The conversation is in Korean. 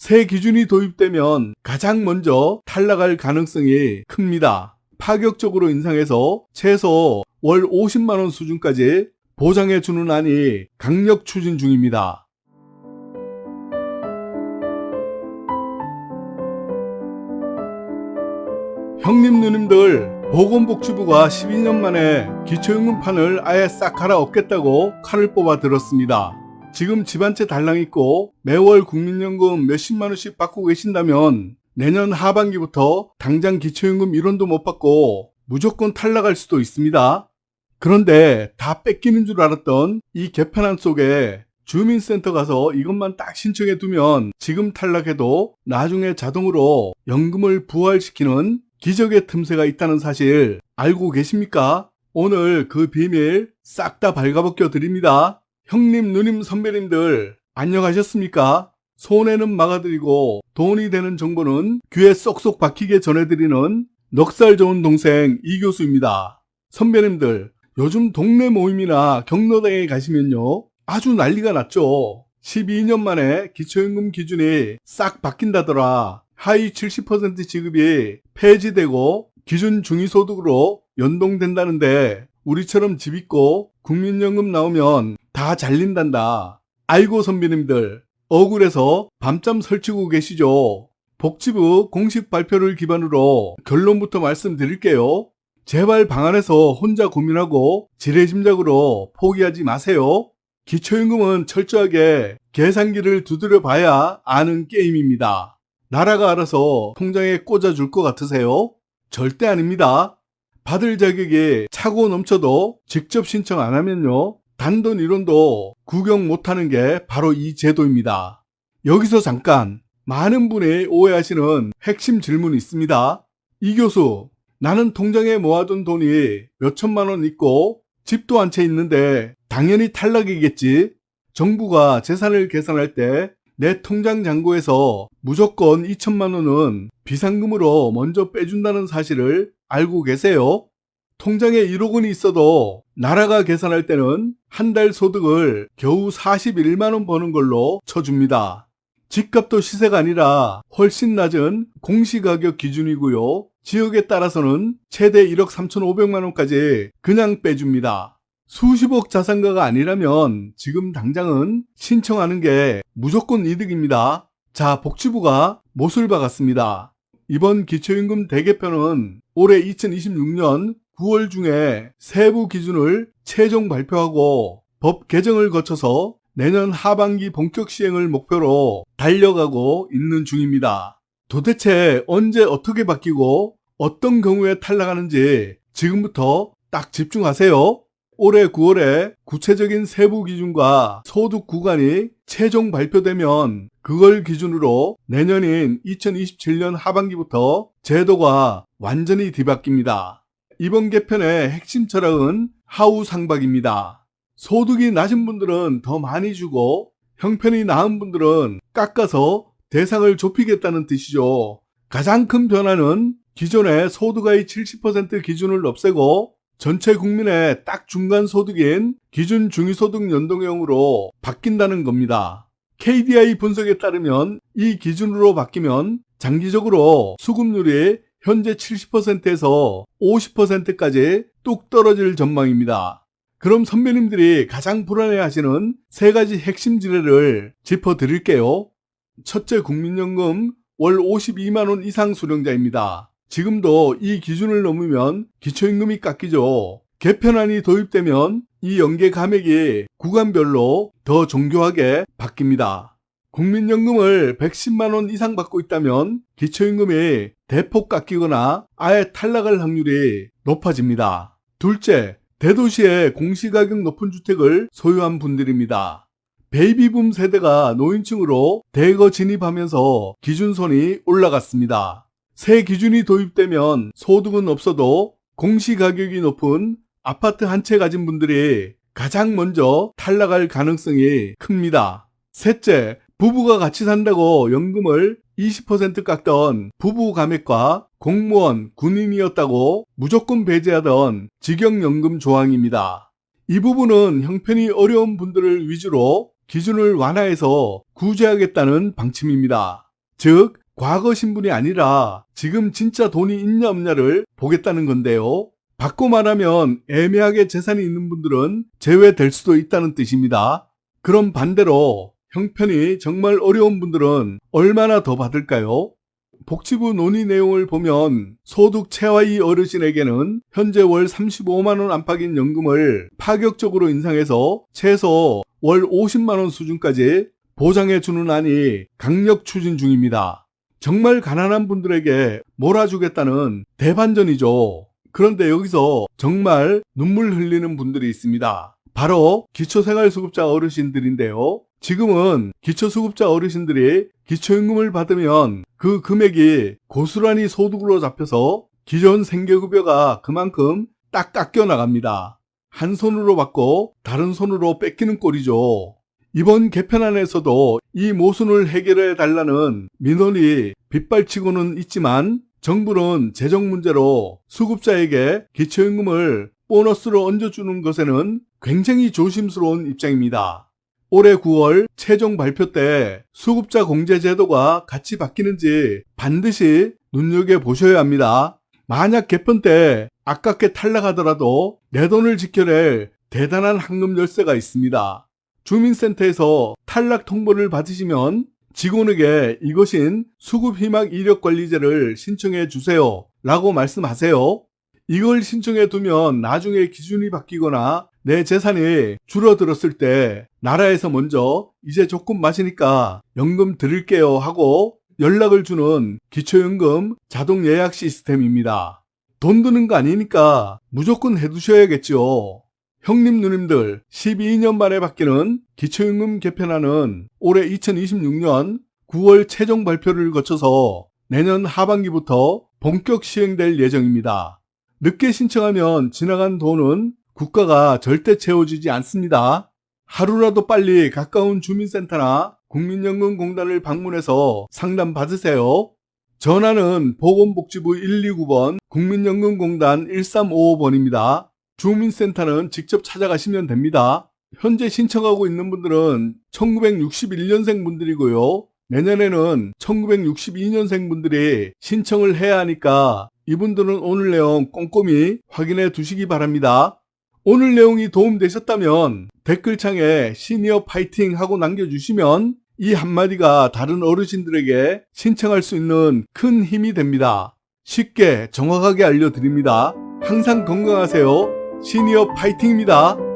새 기준이 도입되면 가장 먼저 탈락할 가능성이 큽니다. 파격적으로 인상해서 최소 월 50만원 수준까지 보장해주는 안이 강력 추진 중입니다. 형님 누님들, 보건복지부가 12년 만에 기초연금판을 아예 싹 갈아엎겠다고 칼을 뽑아 들었습니다. 지금 집 한 채 달랑 있고 매월 국민연금 몇십만원씩 받고 계신다면 내년 하반기부터 당장 기초연금 1원도 못 받고 무조건 탈락할 수도 있습니다. 그런데 다 뺏기는 줄 알았던 이 개편안 속에 주민센터 가서 이것만 딱 신청해 두면 지금 탈락해도 나중에 자동으로 연금을 부활시키는 기적의 틈새가 있다는 사실 알고 계십니까? 오늘 그 비밀 싹 다 발가벗겨 드립니다. 형님, 누님, 선배님들 안녕하셨습니까? 손해는 막아드리고 돈이 되는 정보는 귀에 쏙쏙 박히게 전해드리는 넉살 좋은 동생 이교수입니다. 선배님들, 요즘 동네 모임이나 경로당에 가시면요, 아주 난리가 났죠. 12년 만에 기초연금 기준이 싹 바뀐다더라. 하위 70% 지급이 폐지되고 기준 중위소득으로 연동된다는데 우리처럼 집 있고 국민연금 나오면 다 잘린단다. 아이고 선배님들, 억울해서 밤잠 설치고 계시죠? 복지부 공식 발표를 기반으로 결론부터 말씀드릴게요. 제발 방 안에서 혼자 고민하고 지레짐작으로 포기하지 마세요. 기초연금은 철저하게 계산기를 두드려 봐야 아는 게임입니다. 나라가 알아서 통장에 꽂아줄 것 같으세요? 절대 아닙니다. 받을 자격이 차고 넘쳐도 직접 신청 안 하면요, 단돈 1원도 구경 못하는 게 바로 이 제도입니다. 여기서 잠깐 많은 분이 오해하시는 핵심 질문이 있습니다. 이 교수, 나는 통장에 모아둔 돈이 몇천만 원 있고 집도 한 채 있는데 당연히 탈락이겠지. 정부가 재산을 계산할 때 내 통장 잔고에서 무조건 2천만 원은 비상금으로 먼저 빼준다는 사실을 알고 계세요? 통장에 1억 원이 있어도 나라가 계산할 때는 한 달 소득을 겨우 41만 원 버는 걸로 쳐줍니다. 집값도 시세가 아니라 훨씬 낮은 공시가격 기준이고요. 지역에 따라서는 최대 1억 3,500만 원까지 그냥 빼줍니다. 수십억 자산가가 아니라면 지금 당장은 신청하는 게 무조건 이득입니다. 자, 복지부가 못을 박았습니다. 이번 기초연금 대개편은 올해 2026년 9월 중에 세부 기준을 최종 발표하고 법 개정을 거쳐서 내년 하반기 본격 시행을 목표로 달려가고 있는 중입니다. 도대체 언제 어떻게 바뀌고 어떤 경우에 탈락하는지 지금부터 딱 집중하세요. 올해 9월에 구체적인 세부 기준과 소득 구간이 최종 발표되면 그걸 기준으로 내년인 2027년 하반기부터 제도가 완전히 뒤바뀝니다. 이번 개편의 핵심 철학은 하우상박입니다. 소득이 낮은 분들은 더 많이 주고 형편이 나은 분들은 깎아서 대상을 좁히겠다는 뜻이죠. 가장 큰 변화는 기존의 소득의 70% 기준을 없애고 전체 국민의 딱 중간 소득인 기준 중위소득 연동형으로 바뀐다는 겁니다. KDI 분석에 따르면 이 기준으로 바뀌면 장기적으로 수급률이 현재 70%에서 50%까지 뚝 떨어질 전망입니다. 그럼 선배님들이 가장 불안해하시는 세 가지 핵심 지뢰를 짚어드릴게요. 첫째, 국민연금 월 52만 원 이상 수령자입니다. 지금도 이 기준을 넘으면 기초임금이 깎이죠. 개편안이 도입되면 이 연계 감액이 구간별로 더 정교하게 바뀝니다. 국민연금을 110만 원 이상 받고 있다면 기초임금이 대폭 깎이거나 아예 탈락할 확률이 높아집니다. 둘째, 대도시의 공시가격 높은 주택을 소유한 분들입니다. 베이비붐 세대가 노인층으로 대거 진입하면서 기준선이 올라갔습니다. 새 기준이 도입되면 소득은 없어도 공시가격이 높은 아파트 한 채 가진 분들이 가장 먼저 탈락할 가능성이 큽니다. 셋째, 부부가 같이 산다고 연금을 20% 깎던 부부 감액과 공무원, 군인이었다고 무조건 배제하던 직영연금 조항입니다. 이 부분은 형편이 어려운 분들을 위주로 기준을 완화해서 구제하겠다는 방침입니다. 즉 과거 신분이 아니라 지금 진짜 돈이 있냐 없냐를 보겠다는 건데요. 바꿔 말하면 애매하게 재산이 있는 분들은 제외될 수도 있다는 뜻입니다. 그럼 반대로 형편이 정말 어려운 분들은 얼마나 더 받을까요? 복지부 논의 내용을 보면 소득 최하위 어르신에게는 현재 월 35만원 안팎인 연금을 파격적으로 인상해서 최소 월 50만원 수준까지 보장해주는 안이 강력 추진 중입니다. 정말 가난한 분들에게 몰아주겠다는 대반전이죠. 그런데 여기서 정말 눈물 흘리는 분들이 있습니다. 바로 기초생활수급자 어르신들인데요. 지금은 기초수급자 어르신들이 기초연금을 받으면 그 금액이 고스란히 소득으로 잡혀서 기존 생계급여가 그만큼 딱 깎여 나갑니다. 한 손으로 받고 다른 손으로 뺏기는 꼴이죠. 이번 개편안에서도 이 모순을 해결해 달라는 민원이 빗발치고는 있지만 정부는 재정 문제로 수급자에게 기초연금을 보너스로 얹어주는 것에는 굉장히 조심스러운 입장입니다. 올해 9월 최종 발표 때 수급자 공제 제도가 같이 바뀌는지 반드시 눈여겨보셔야 합니다. 만약 개편 때 아깝게 탈락하더라도 내 돈을 지켜낼 대단한 황금 열쇠가 있습니다. 주민센터에서 탈락 통보를 받으시면 직원에게 이것인 수급희망 이력관리제를 신청해 주세요 라고 말씀하세요. 이걸 신청해 두면 나중에 기준이 바뀌거나 내 재산이 줄어들었을 때 나라에서 먼저 이제 조금 마시니까 연금 드릴게요 하고 연락을 주는 기초연금 자동 예약 시스템입니다. 돈 드는 거 아니니까 무조건 해두셔야겠죠. 형님 누님들 12년 만에 바뀌는 기초연금 개편안은 올해 2026년 9월 최종 발표를 거쳐서 내년 하반기부터 본격 시행될 예정입니다. 늦게 신청하면 지나간 돈은 국가가 절대 채워주지 않습니다. 하루라도 빨리 가까운 주민센터나 국민연금공단을 방문해서 상담 받으세요. 전화는 보건복지부 129번, 국민연금공단 1355번입니다. 주민센터는 직접 찾아가시면 됩니다. 현재 신청하고 있는 분들은 1961년생 분들이고요. 내년에는 1962년생 분들이 신청을 해야 하니까 이분들은 오늘 내용 꼼꼼히 확인해 두시기 바랍니다. 오늘 내용이 도움되셨다면 댓글창에 시니어 파이팅 하고 남겨주시면 이 한마디가 다른 어르신들에게 신청할 수 있는 큰 힘이 됩니다. 쉽게 정확하게 알려드립니다. 항상 건강하세요. 시니어 파이팅입니다.